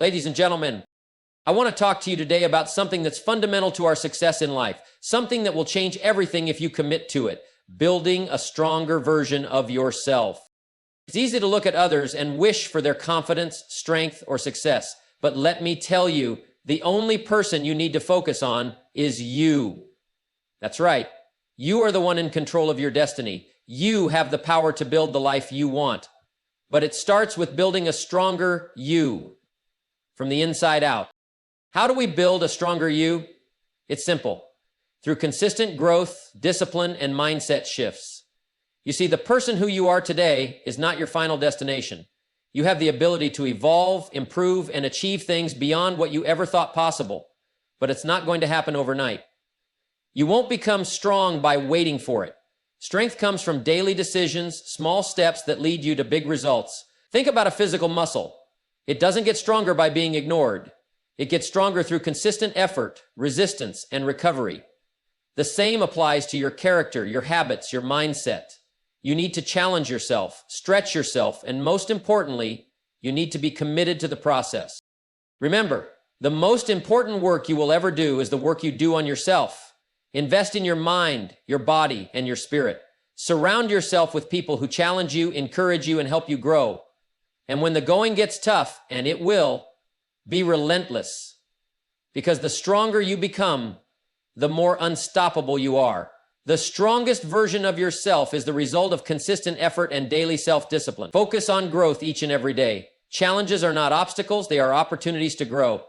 Ladies and gentlemen, I want to talk to you today about something that's fundamental to our success in life, something that will change everything if you commit to it, building a stronger version of yourself. It's easy to look at others and wish for their confidence, strength, or success, but let me tell you, the only person you need to focus on is you. That's right. You are the one in control of your destiny. You have the power to build the life you want. But it starts with building a stronger you from the inside out. How do we build a stronger you? It's simple. Through consistent growth, discipline, and mindset shifts. You see, the person who you are today is not your final destination. You have the ability to evolve, improve, and achieve things beyond what you ever thought possible, but it's not going to happen overnight. You won't become strong by waiting for it. Strength comes from daily decisions, small steps that lead you to big results. Think about a physical muscle. It doesn't get stronger by being ignored. It gets stronger through consistent effort, resistance, and recovery. The same applies to your character, your habits, your mindset. You need to challenge yourself, stretch yourself, and most importantly, you need to be committed to the process. Remember, the most important work you will ever do is the work you do on yourself. Invest in your mind, your body, and your spirit. Surround yourself with people who challenge you, encourage you, and help you grow. And when the going gets tough, and it will, be relentless. Because the stronger you become, the more unstoppable you are. The strongest version of yourself is the result of consistent effort and daily self-discipline. Focus on growth each and every day. Challenges are not obstacles, they are opportunities to grow.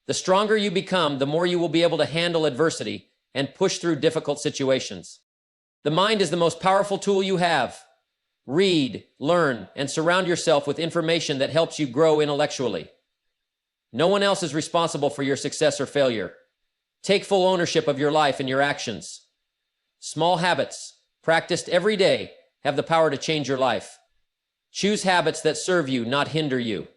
The stronger you become, the more you will be able to handle adversity and push through difficult situations. The mind is the most powerful tool you have. Read, learn, and surround yourself with information that helps you grow intellectually. No one else is responsible for your success or failure. Take full ownership of your life and your actions. Small habits, practiced every day, have the power to change your life. Choose habits that serve you, not hinder you.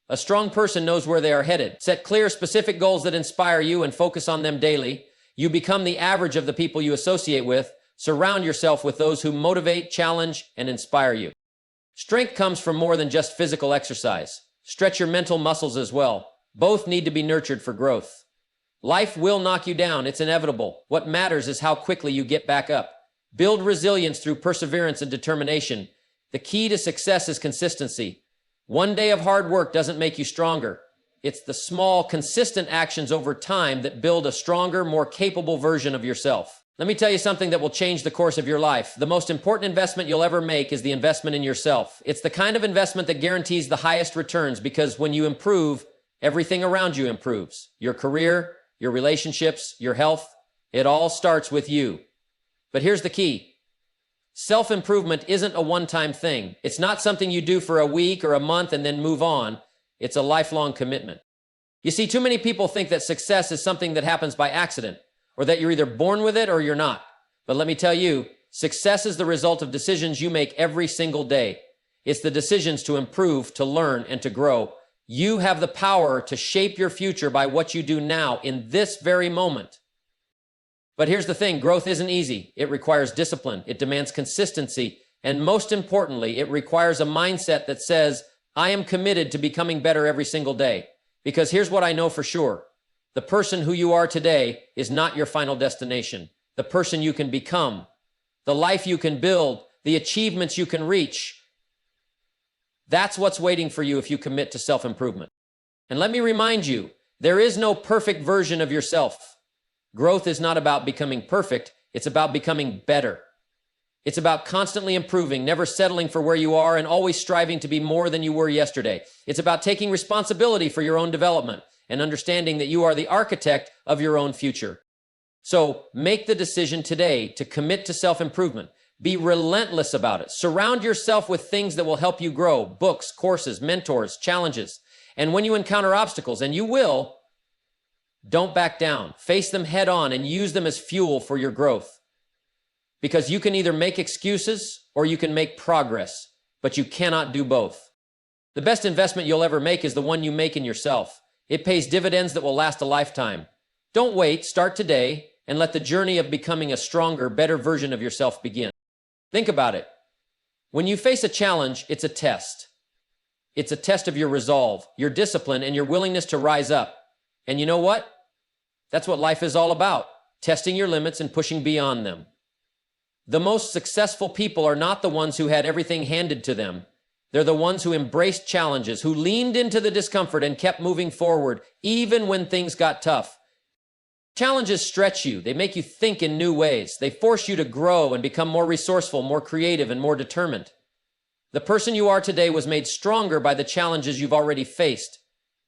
A strong person knows where they are headed. Set clear, specific goals that inspire you and focus on them daily. You become the average of the people you associate with. Surround yourself with those who motivate, challenge, and inspire you. Strength comes from more than just physical exercise. Stretch your mental muscles as well. Both need to be nurtured for growth. Life will knock you down. It's inevitable. What matters is how quickly you get back up. Build resilience through perseverance and determination. The key to success is consistency. One day of hard work doesn't make you stronger. It's the small, consistent actions over time that build a stronger, more capable version of yourself. Let me tell you something that will change the course of your life. The most important investment you'll ever make is the investment in yourself. It's the kind of investment that guarantees the highest returns because when you improve, everything around you improves. Your career, your relationships, your health, it all starts with you. But here's the key. Self-improvement isn't a one-time thing. It's not something you do for a week or a month and then move on. It's a lifelong commitment. You see, too many people think that success is something that happens by accident, or that you're either born with it or you're not. But let me tell you, success is the result of decisions you make every single day. It's the decisions to improve, to learn, and to grow. You have the power to shape your future by what you do now in this very moment. But here's the thing, growth isn't easy. It requires discipline. It demands consistency. And most importantly, it requires a mindset that says, I am committed to becoming better every single day. Because here's what I know for sure. The person who you are today is not your final destination. The person you can become, the life you can build, the achievements you can reach. That's what's waiting for you if you commit to self-improvement. And let me remind you, there is no perfect version of yourself. Growth is not about becoming perfect. It's about becoming better. It's about constantly improving, never settling for where you are, and always striving to be more than you were yesterday. It's about taking responsibility for your own development and understanding that you are the architect of your own future. So make the decision today to commit to self-improvement. Be relentless about it. Surround yourself with things that will help you grow. Books, courses, mentors, challenges. And when you encounter obstacles, and you will, don't back down. Face them head on and use them as fuel for your growth. Because you can either make excuses or you can make progress, but you cannot do both. The best investment you'll ever make is the one you make in yourself. It pays dividends that will last a lifetime. Don't wait, start today, and let the journey of becoming a stronger, better version of yourself begin. Think about it. When you face a challenge, it's a test. It's a test of your resolve, your discipline, and your willingness to rise up. And you know what? That's what life is all about, testing your limits and pushing beyond them. The most successful people are not the ones who had everything handed to them. They're the ones who embraced challenges, who leaned into the discomfort and kept moving forward, even when things got tough. Challenges stretch you. They make you think in new ways. They force you to grow and become more resourceful, more creative, and more determined. The person you are today was made stronger by the challenges you've already faced,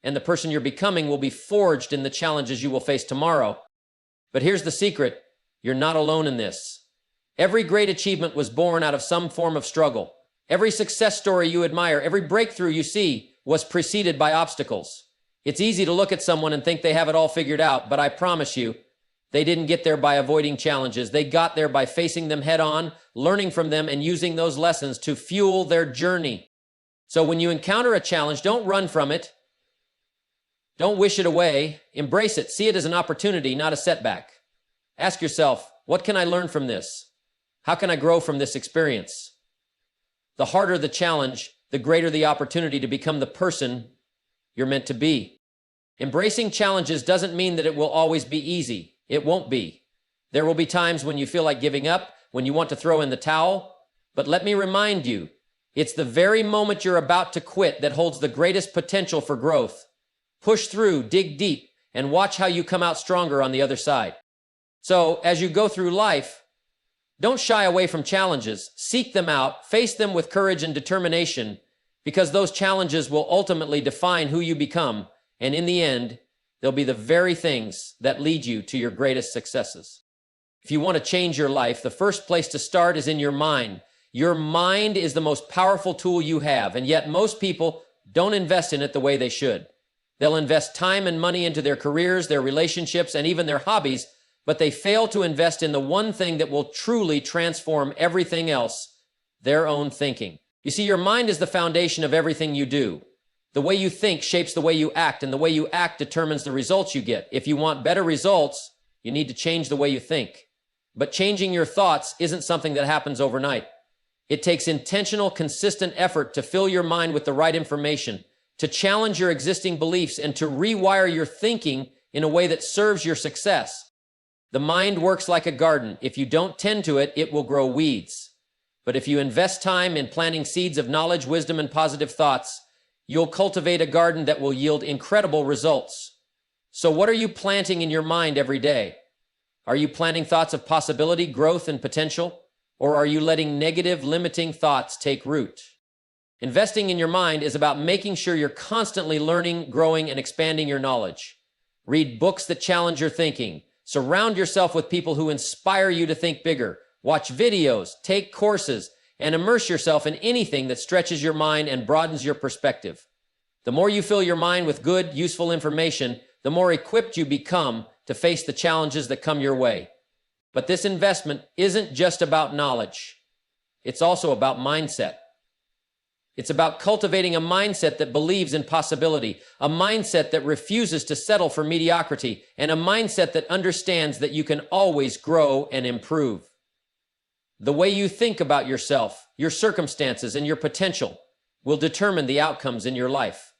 and the person you're becoming will be forged in the challenges you will face tomorrow. But here's the secret. You're not alone in this. Every great achievement was born out of some form of struggle. Every success story you admire, every breakthrough you see was preceded by obstacles. It's easy to look at someone and think they have it all figured out, but I promise you, they didn't get there by avoiding challenges. They got there by facing them head on, learning from them, and using those lessons to fuel their journey. So when you encounter a challenge, don't run from it. Don't wish it away. Embrace it. See it as an opportunity, not a setback. Ask yourself, what can I learn from this? How can I grow from this experience? The harder the challenge, the greater the opportunity to become the person you're meant to be. Embracing challenges doesn't mean that it will always be easy. It won't be. There will be times when you feel like giving up, when you want to throw in the towel. But let me remind you, it's the very moment you're about to quit that holds the greatest potential for growth. Push through, dig deep, and watch how you come out stronger on the other side. So, as you go through life, don't shy away from challenges. Seek them out, face them with courage and determination, because those challenges will ultimately define who you become, and in the end, they'll be the very things that lead you to your greatest successes. If you want to change your life, the first place to start is in your mind. Your mind is the most powerful tool you have, and yet most people don't invest in it the way they should. They'll invest time and money into their careers, their relationships, and even their hobbies, but they fail to invest in the one thing that will truly transform everything else, their own thinking. You see, your mind is the foundation of everything you do. The way you think shapes the way you act, and the way you act determines the results you get. If you want better results, you need to change the way you think. But changing your thoughts isn't something that happens overnight. It takes intentional, consistent effort to fill your mind with the right information, to challenge your existing beliefs, and to rewire your thinking in a way that serves your success. The mind works like a garden. If you don't tend to it, it will grow weeds. But if you invest time in planting seeds of knowledge, wisdom, and positive thoughts, you'll cultivate a garden that will yield incredible results. So what are you planting in your mind every day? Are you planting thoughts of possibility, growth, and potential? Or are you letting negative, limiting thoughts take root? Investing in your mind is about making sure you're constantly learning, growing, and expanding your knowledge. Read books that challenge your thinking. Surround yourself with people who inspire you to think bigger. Watch videos, take courses, and immerse yourself in anything that stretches your mind and broadens your perspective. The more you fill your mind with good, useful information, the more equipped you become to face the challenges that come your way. But this investment isn't just about knowledge. It's also about mindset. It's about cultivating a mindset that believes in possibility, a mindset that refuses to settle for mediocrity, and a mindset that understands that you can always grow and improve. The way you think about yourself, your circumstances, and your potential will determine the outcomes in your life.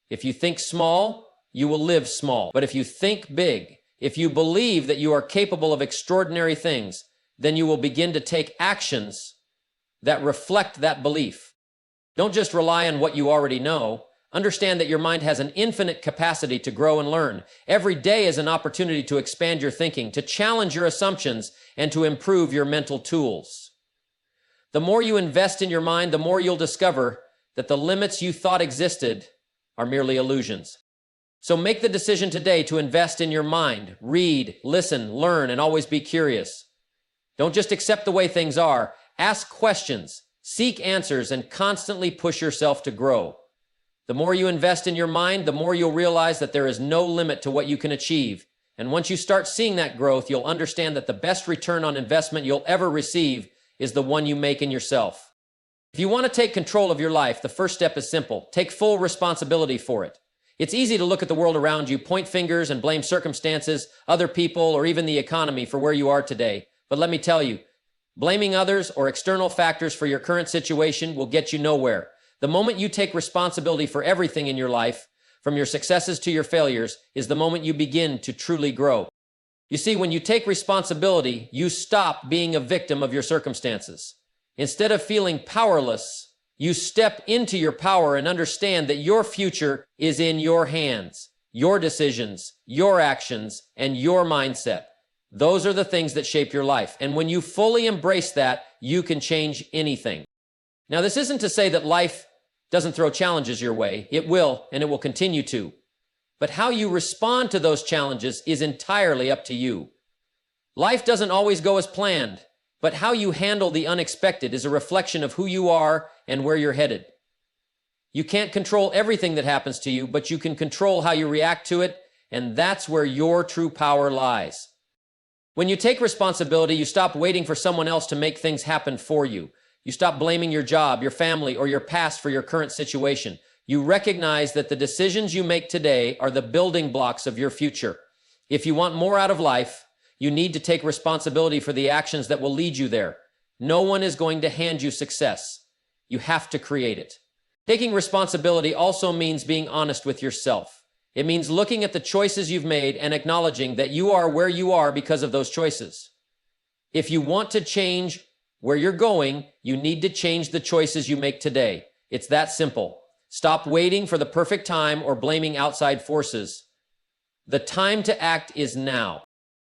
If you think small, you will live small. But if you think big, if you believe that you are capable of extraordinary things, then you will begin to take actions that reflect that belief. Don't just rely on what you already know. Understand that your mind has an infinite capacity to grow and learn. Every day is an opportunity to expand your thinking, to challenge your assumptions, and to improve your mental tools. The more you invest in your mind, the more you'll discover that the limits you thought existed are merely illusions. So make the decision today to invest in your mind. Read, listen, learn, and always be curious. Don't just accept the way things are. Ask questions, seek answers, and constantly push yourself to grow. The more you invest in your mind, the more you'll realize that there is no limit to what you can achieve. And once you start seeing that growth, you'll understand that the best return on investment you'll ever receive is the one you make in yourself. If you want to take control of your life, the first step is simple. Take full responsibility for it. It's easy to look at the world around you, point fingers, and blame circumstances, other people, or even the economy for where you are today. But let me tell you, blaming others or external factors for your current situation will get you nowhere. The moment you take responsibility for everything in your life, from your successes to your failures, is the moment you begin to truly grow. You see, when you take responsibility, you stop being a victim of your circumstances. Instead of feeling powerless, you step into your power and understand that your future is in your hands, your decisions, your actions, and your mindset. Those are the things that shape your life. And when you fully embrace that, you can change anything. Now, this isn't to say that life doesn't throw challenges your way. It will, and it will continue to. But how you respond to those challenges is entirely up to you. Life doesn't always go as planned, but how you handle the unexpected is a reflection of who you are and where you're headed. You can't control everything that happens to you, but you can control how you react to it, and that's where your true power lies. When you take responsibility, you stop waiting for someone else to make things happen for you. You stop blaming your job, your family, or your past for your current situation. You recognize that the decisions you make today are the building blocks of your future. If you want more out of life, you need to take responsibility for the actions that will lead you there. No one is going to hand you success. You have to create it. Taking responsibility also means being honest with yourself. It means looking at the choices you've made and acknowledging that you are where you are because of those choices. If you want to change where you're going, you need to change the choices you make today. It's that simple. Stop waiting for the perfect time or blaming outside forces. The time to act is now.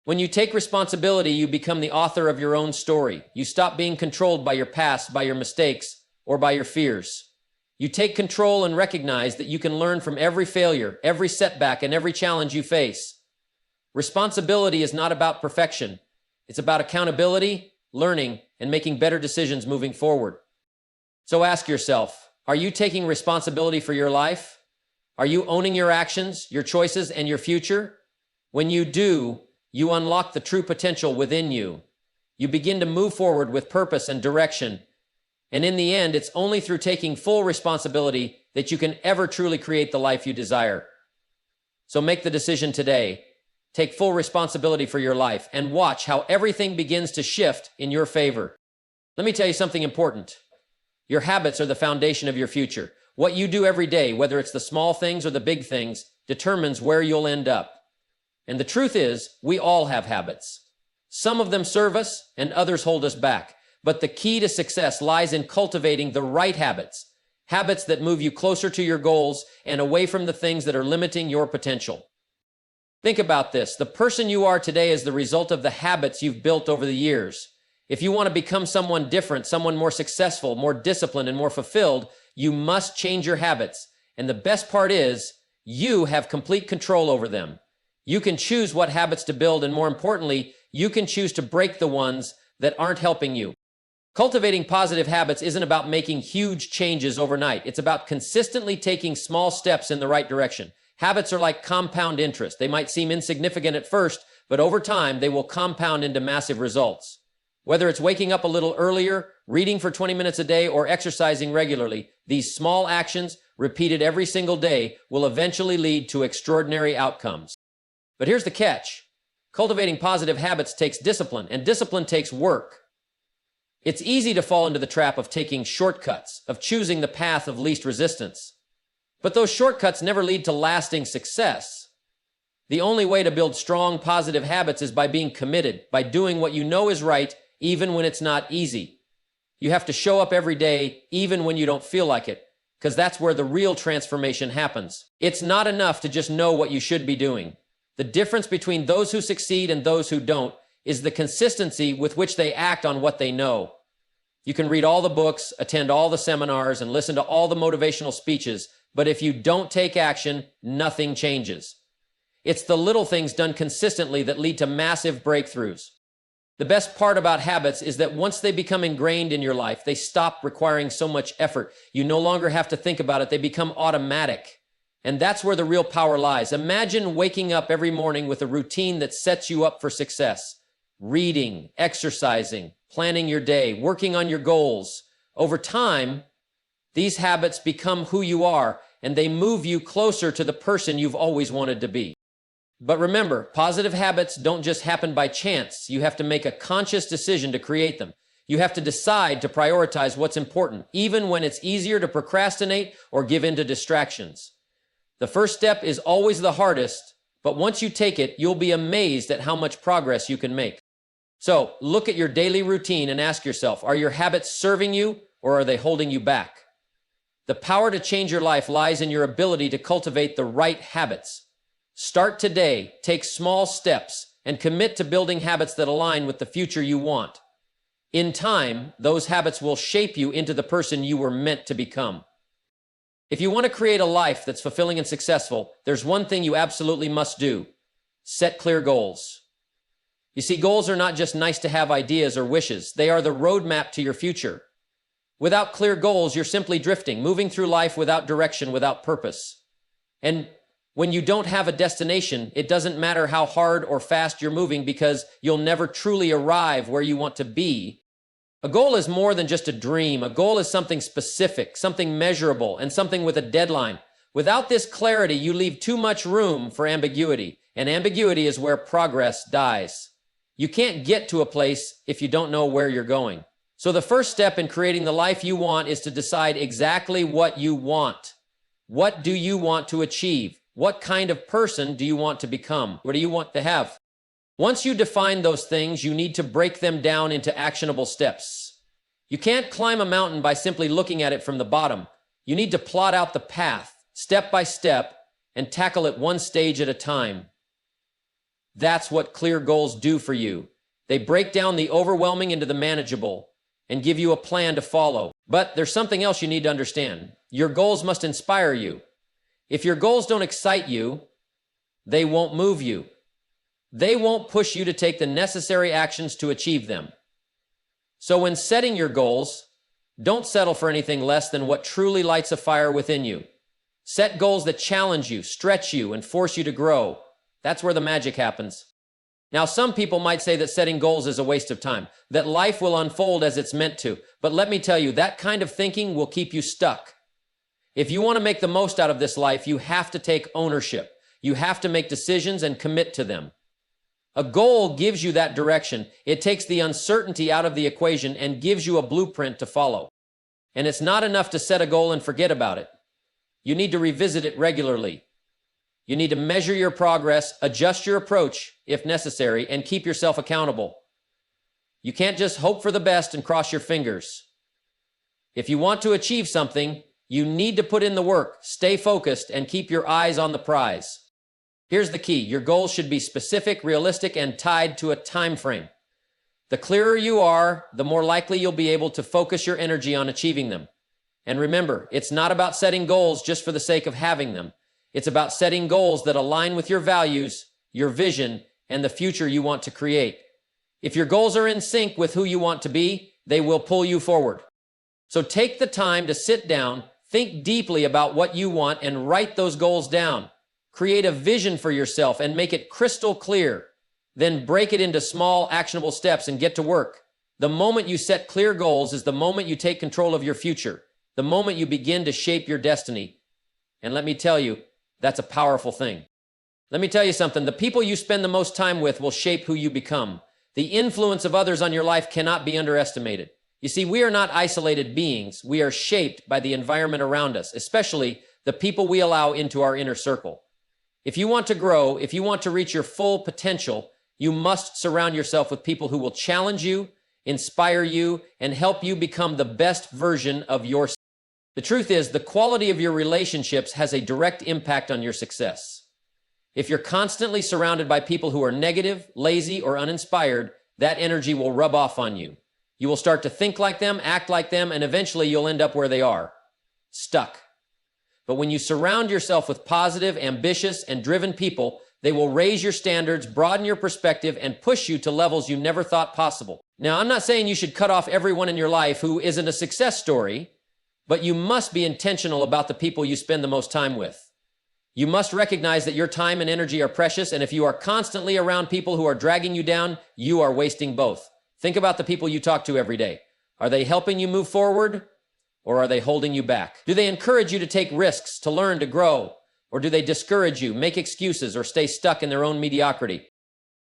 When you take responsibility, you become the author of your own story. You stop being controlled by your past, by your mistakes, or by your fears. You take control and recognize that you can learn from every failure, every setback, and every challenge you face. Responsibility is not about perfection. It's about accountability, learning, and making better decisions moving forward. So ask yourself, are you taking responsibility for your life? Are you owning your actions, your choices, and your future? When you do, you unlock the true potential within you. You begin to move forward with purpose and direction. And in the end, it's only through taking full responsibility that you can ever truly create the life you desire. So make the decision today. Take full responsibility for your life and watch how everything begins to shift in your favor. Let me tell you something important. Your habits are the foundation of your future. What you do every day, whether it's the small things or the big things, determines where you'll end up. And the truth is, we all have habits. Some of them serve us and others hold us back. But the key to success lies in cultivating the right habits, habits that move you closer to your goals and away from the things that are limiting your potential. Think about this. The person you are today is the result of the habits you've built over the years. If you want to become someone different, someone more successful, more disciplined, and more fulfilled, you must change your habits. And the best part is, you have complete control over them. You can choose what habits to build, and more importantly, you can choose to break the ones that aren't helping you. Cultivating positive habits isn't about making huge changes overnight. It's about consistently taking small steps in the right direction. Habits are like compound interest. They might seem insignificant at first, but over time, they will compound into massive results. Whether it's waking up a little earlier, reading for 20 minutes a day, or exercising regularly, these small actions, repeated every single day, will eventually lead to extraordinary outcomes. But here's the catch. Cultivating positive habits takes discipline, and discipline takes work. It's easy to fall into the trap of taking shortcuts, of choosing the path of least resistance. But those shortcuts never lead to lasting success. The only way to build strong, positive habits is by being committed, by doing what you know is right, even when it's not easy. You have to show up every day, even when you don't feel like it, because that's where the real transformation happens. It's not enough to just know what you should be doing. The difference between those who succeed and those who don't is the consistency with which they act on what they know. You can read all the books, attend all the seminars, and listen to all the motivational speeches, but if you don't take action, nothing changes. It's the little things done consistently that lead to massive breakthroughs. The best part about habits is that once they become ingrained in your life, they stop requiring so much effort. You no longer have to think about it. They become automatic. And that's where the real power lies. Imagine waking up every morning with a routine that sets you up for success. Reading, exercising, planning your day, working on your goals. Over time, these habits become who you are, and they move you closer to the person you've always wanted to be. But remember, positive habits don't just happen by chance. You have to make a conscious decision to create them. You have to decide to prioritize what's important, even when it's easier to procrastinate or give in to distractions. The first step is always the hardest, but once you take it, you'll be amazed at how much progress you can make. So, look at your daily routine and ask yourself, are your habits serving you or are they holding you back? The power to change your life lies in your ability to cultivate the right habits. Start today, take small steps, and commit to building habits that align with the future you want. In time, those habits will shape you into the person you were meant to become. If you want to create a life that's fulfilling and successful, there's one thing you absolutely must do. Set clear goals. You see, goals are not just nice to have ideas or wishes. They are the roadmap to your future. Without clear goals, you're simply drifting, moving through life without direction, without purpose. And when you don't have a destination, it doesn't matter how hard or fast you're moving because you'll never truly arrive where you want to be. A goal is more than just a dream. A goal is something specific, something measurable, and something with a deadline. Without this clarity, you leave too much room for ambiguity, and ambiguity is where progress dies. You can't get to a place if you don't know where you're going. So the first step in creating the life you want is to decide exactly what you want. What do you want to achieve? What kind of person do you want to become? What do you want to have? Once you define those things, you need to break them down into actionable steps. You can't climb a mountain by simply looking at it from the bottom. You need to plot out the path, step by step, and tackle it one stage at a time. That's what clear goals do for you. They break down the overwhelming into the manageable and give you a plan to follow. But there's something else you need to understand. Your goals must inspire you. If your goals don't excite you, they won't move you. They won't push you to take the necessary actions to achieve them. So when setting your goals, don't settle for anything less than what truly lights a fire within you. Set goals that challenge you, stretch you, and force you to grow. That's where the magic happens. Now, some people might say that setting goals is a waste of time, that life will unfold as it's meant to. But let me tell you, that kind of thinking will keep you stuck. If you want to make the most out of this life, you have to take ownership. You have to make decisions and commit to them. A goal gives you that direction. It takes the uncertainty out of the equation and gives you a blueprint to follow. And it's not enough to set a goal and forget about it. You need to revisit it regularly. You need to measure your progress, adjust your approach if necessary, and keep yourself accountable. You can't just hope for the best and cross your fingers. If you want to achieve something, you need to put in the work, stay focused, and keep your eyes on the prize. Here's the key. Your goals should be specific, realistic, and tied to a time frame. The clearer you are, the more likely you'll be able to focus your energy on achieving them. And remember, it's not about setting goals just for the sake of having them. It's about setting goals that align with your values, your vision, and the future you want to create. If your goals are in sync with who you want to be, they will pull you forward. So take the time to sit down, think deeply about what you want, and write those goals down. Create a vision for yourself and make it crystal clear. Then break it into small, actionable steps and get to work. The moment you set clear goals is the moment you take control of your future, the moment you begin to shape your destiny. And let me tell you, that's a powerful thing. Let me tell you something. The people you spend the most time with will shape who you become. The influence of others on your life cannot be underestimated. You see, we are not isolated beings. We are shaped by the environment around us, especially the people we allow into our inner circle. If you want to grow, if you want to reach your full potential, you must surround yourself with people who will challenge you, inspire you, and help you become the best version of yourself. The truth is, the quality of your relationships has a direct impact on your success. If you're constantly surrounded by people who are negative, lazy, or uninspired, that energy will rub off on you. You will start to think like them, act like them, and eventually you'll end up where they are, stuck. But when you surround yourself with positive, ambitious, and driven people, they will raise your standards, broaden your perspective, and push you to levels you never thought possible. Now, I'm not saying you should cut off everyone in your life who isn't a success story, but you must be intentional about the people you spend the most time with. You must recognize that your time and energy are precious, and if you are constantly around people who are dragging you down, you are wasting both. Think about the people you talk to every day. Are they helping you move forward, or are they holding you back? Do they encourage you to take risks, to learn, to grow, or do they discourage you, make excuses, or stay stuck in their own mediocrity?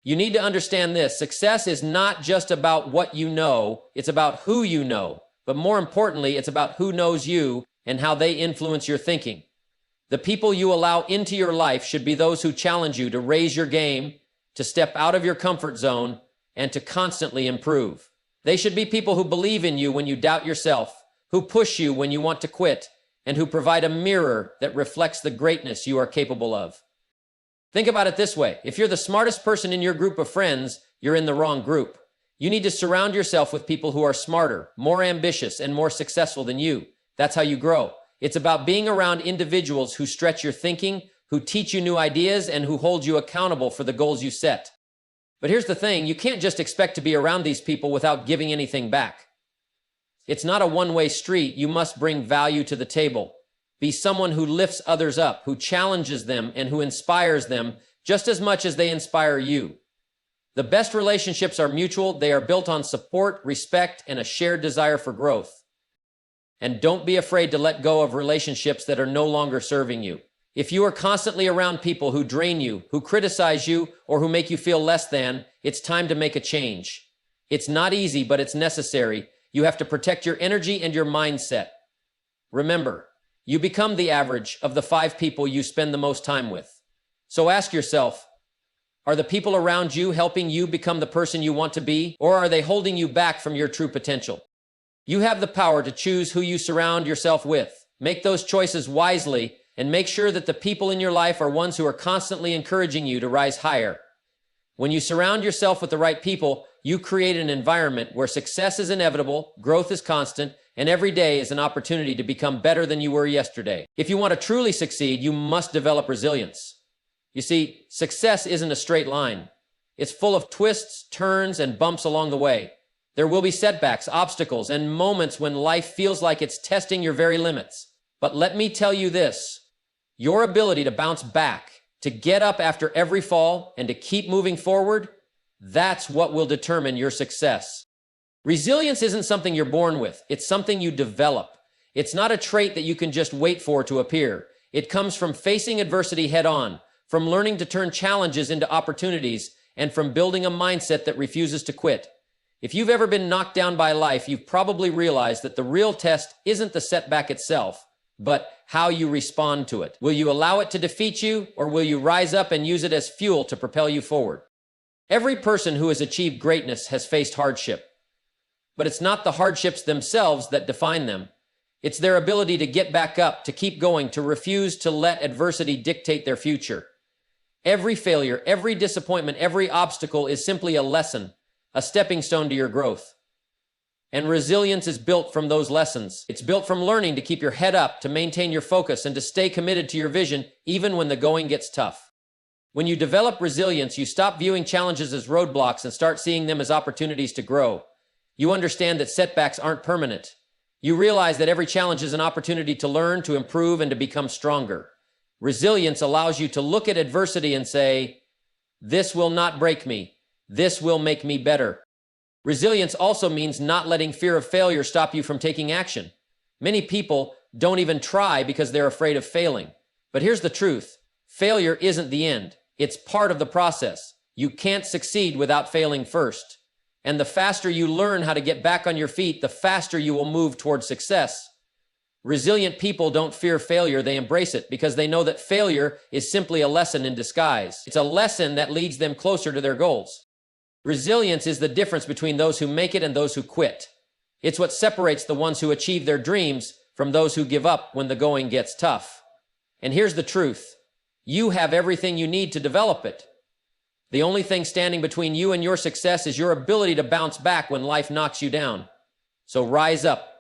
You need to understand this. Success is not just about what you know, it's about who you know. But more importantly, it's about who knows you and how they influence your thinking. The people you allow into your life should be those who challenge you to raise your game, to step out of your comfort zone, and to constantly improve. They should be people who believe in you when you doubt yourself, who push you when you want to quit, and who provide a mirror that reflects the greatness you are capable of. Think about it this way. If you're the smartest person in your group of friends, you're in the wrong group. You need to surround yourself with people who are smarter, more ambitious, and more successful than you. That's how you grow. It's about being around individuals who stretch your thinking, who teach you new ideas, and who hold you accountable for the goals you set. But here's the thing, you can't just expect to be around these people without giving anything back. It's not a one-way street. You must bring value to the table. Be someone who lifts others up, who challenges them, and who inspires them just as much as they inspire you. The best relationships are mutual. They are built on support, respect, and a shared desire for growth. And don't be afraid to let go of relationships that are no longer serving you. If you are constantly around people who drain you, who criticize you, or who make you feel less than, it's time to make a change. It's not easy, but it's necessary. You have to protect your energy and your mindset. Remember, you become the average of the 5 people you spend the most time with. So ask yourself, are the people around you helping you become the person you want to be, or are they holding you back from your true potential? You have the power to choose who you surround yourself with. Make those choices wisely and make sure that the people in your life are ones who are constantly encouraging you to rise higher. When you surround yourself with the right people, you create an environment where success is inevitable, growth is constant, and every day is an opportunity to become better than you were yesterday. If you want to truly succeed, you must develop resilience. You see, success isn't a straight line. It's full of twists, turns, and bumps along the way. There will be setbacks, obstacles, and moments when life feels like it's testing your very limits. But let me tell you this, your ability to bounce back, to get up after every fall, and to keep moving forward, that's what will determine your success. Resilience isn't something you're born with. It's something you develop. It's not a trait that you can just wait for to appear. It comes from facing adversity head on, from learning to turn challenges into opportunities, and from building a mindset that refuses to quit. If you've ever been knocked down by life, you've probably realized that the real test isn't the setback itself, but how you respond to it. Will you allow it to defeat you, or will you rise up and use it as fuel to propel you forward? Every person who has achieved greatness has faced hardship. But it's not the hardships themselves that define them. It's their ability to get back up, to keep going, to refuse to let adversity dictate their future. Every failure, every disappointment, every obstacle is simply a lesson, a stepping stone to your growth. And resilience is built from those lessons. It's built from learning to keep your head up, to maintain your focus, and to stay committed to your vision even when the going gets tough. When you develop resilience, you stop viewing challenges as roadblocks and start seeing them as opportunities to grow. You understand that setbacks aren't permanent. You realize that every challenge is an opportunity to learn, to improve, and to become stronger. Resilience allows you to look at adversity and say, "This will not break me. This will make me better." Resilience also means not letting fear of failure stop you from taking action. Many people don't even try because they're afraid of failing. But here's the truth. Failure isn't the end. It's part of the process. You can't succeed without failing first. And the faster you learn how to get back on your feet, the faster you will move towards success. Resilient people don't fear failure, they embrace it because they know that failure is simply a lesson in disguise. It's a lesson that leads them closer to their goals. Resilience is the difference between those who make it and those who quit. It's what separates the ones who achieve their dreams from those who give up when the going gets tough. And here's the truth. You have everything you need to develop it. The only thing standing between you and your success is your ability to bounce back when life knocks you down. So rise up,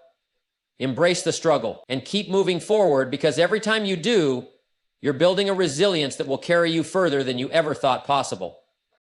embrace the struggle, and keep moving forward because every time you do, you're building a resilience that will carry you further than you ever thought possible.